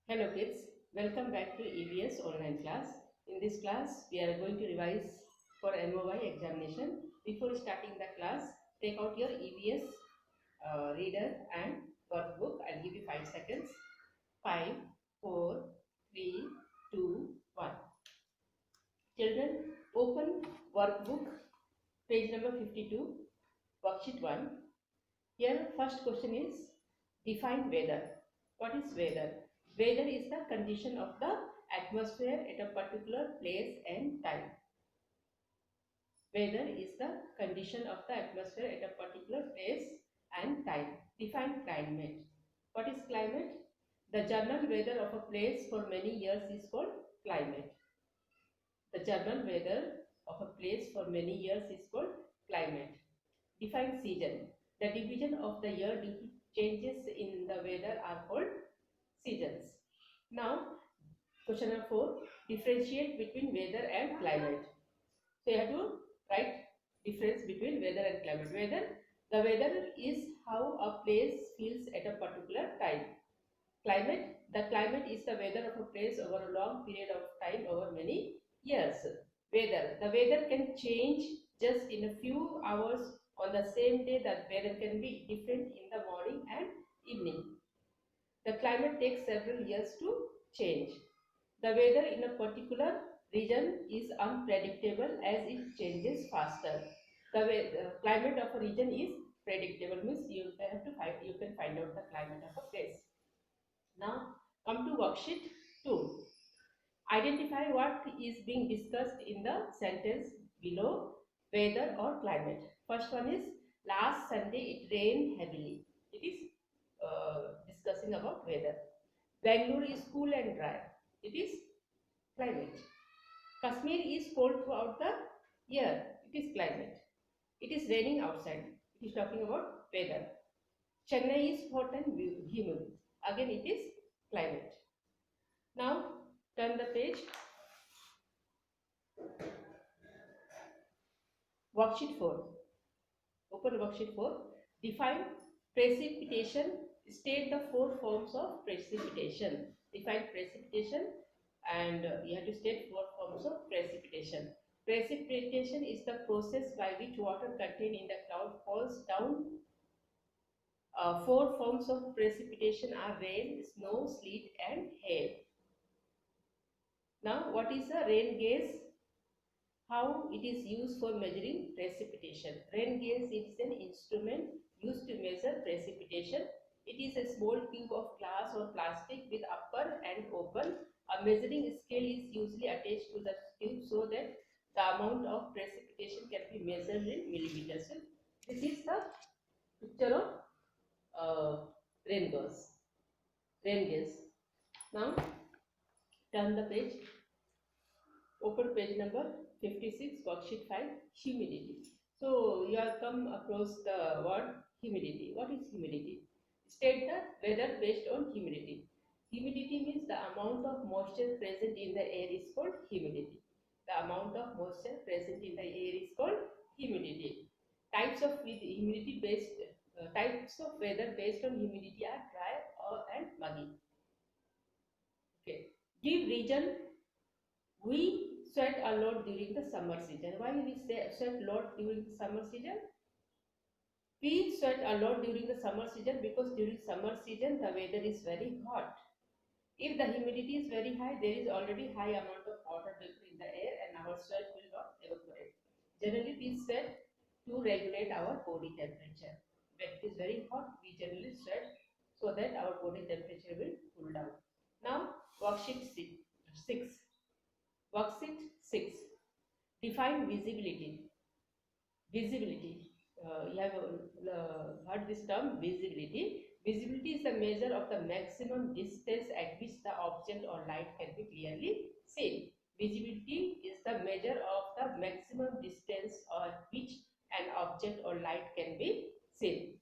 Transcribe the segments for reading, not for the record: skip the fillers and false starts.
Hello kids, welcome back to EVS online class. In this class, we are going to revise for MOY examination. Before starting the class, take out your EVS reader and workbook. I'll give you 5 seconds. 5, 4, 3, 2, 1. Children, open workbook, page number 52, worksheet 1. Here, first question is, define weather. What is weather? Weather is the condition of the atmosphere at a particular place and time. Weather is the condition of the atmosphere at a particular place and time. Define climate. What is climate? The general weather of a place for many years is called climate. The general weather of a place for many years is called climate. Define season. The division of the year due to changes in the weather are called seasons. Now, question number 4. Differentiate between weather and climate. So, you have to write difference between weather and climate. The weather is how a place feels at a particular time. Climate, the climate is the weather of a place over a long period of time over many years. Weather, the weather can change just in a few hours on the same day. That weather can be different in the morning and evening. The climate takes several years to change. The weather in a particular region is unpredictable as it changes faster. The climate of a region is predictable, means you can find out the climate of a place. Now come to worksheet 2. Identify what is being discussed in the sentence below, weather or climate. First one is, last Sunday it rained heavily. It is discussing about weather. Bangalore is cool and dry. It is climate. Kashmir is cold throughout the year. It is climate. It is raining outside. It is talking about weather. Chennai is hot and humid. Again it is climate. Now turn the page. Worksheet 4. Open worksheet 4. Define precipitation. State the 4 forms of precipitation. Define precipitation and you have to state 4 forms of precipitation. Precipitation is the process by which water contained in the cloud falls down. 4 forms of precipitation are rain, snow, sleet and hail. Now what is a rain gauge? How it is used for measuring precipitation. Rain gauge is an instrument used to measure precipitation. It is a small tube of glass or plastic with upper and open. A measuring scale is usually attached to the tube so that the amount of precipitation can be measured in millimeters. So this is the picture of rain gauge. Rain gauge. Now turn the page. Open page number 56, worksheet 5, humidity. So you have come across the word humidity. What is humidity? State the weather based on humidity. Humidity means the amount of moisture present in the air is called humidity. The amount of moisture present in the air is called humidity. Types of humidity based types of weather based on humidity are dry and muggy. Okay. Give region. We sweat a lot during the summer season. Why we sweat a lot during the summer season? We sweat a lot during the summer season because during summer season the weather is very hot. If the humidity is very high, there is already high amount of water vapor in the air and our sweat will not evaporate. Generally we sweat to regulate our body temperature. When it is very hot, we generally sweat so that our body temperature will cool down. Now worksheet 6. Worksheet 6. Define visibility. Visibility. You have heard this term, visibility. Visibility is the measure of the maximum distance at which the object or light can be clearly seen. Visibility is the measure of the maximum distance at which an object or light can be seen.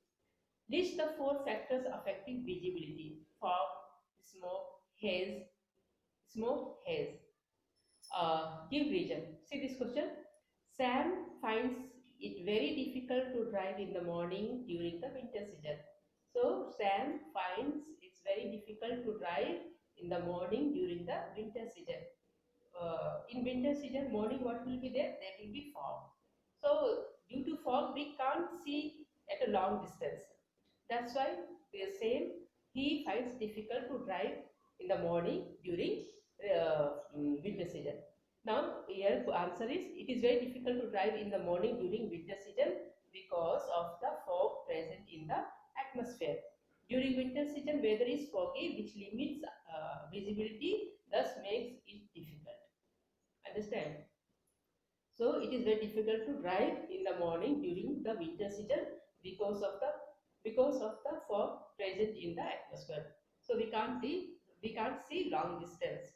List the 4 factors affecting visibility: fog, smoke, haze. Give reason. See this question. Sam finds it very difficult to drive in the morning during the winter season. So Sam finds it's very difficult to drive in the morning during the winter season. In winter season, morning what will be there? There will be fog. So due to fog, we can't see at a long distance. That's why we are saying he finds difficult to drive in the morning during winter season. Now here answer is, it is very difficult to drive in the morning during winter season because of the fog present in the atmosphere. During winter season, weather is foggy, which limits visibility, thus makes it difficult. Understand? So it is very difficult to drive in the morning during the winter season because of the fog present in the atmosphere. So we can't see long distance,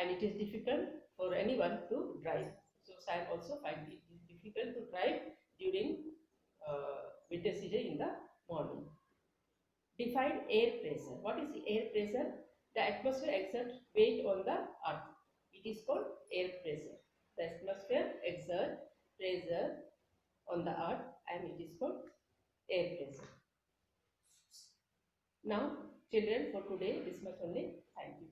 and it is difficult for anyone to drive. So Sam also find it difficult to drive during winter season in the morning. Define air pressure. What is the air pressure? The atmosphere exerts weight on the earth. It is called air pressure. The atmosphere exerts pressure on the earth, and it is called air pressure. Now, children, for today, this much only. Thank you.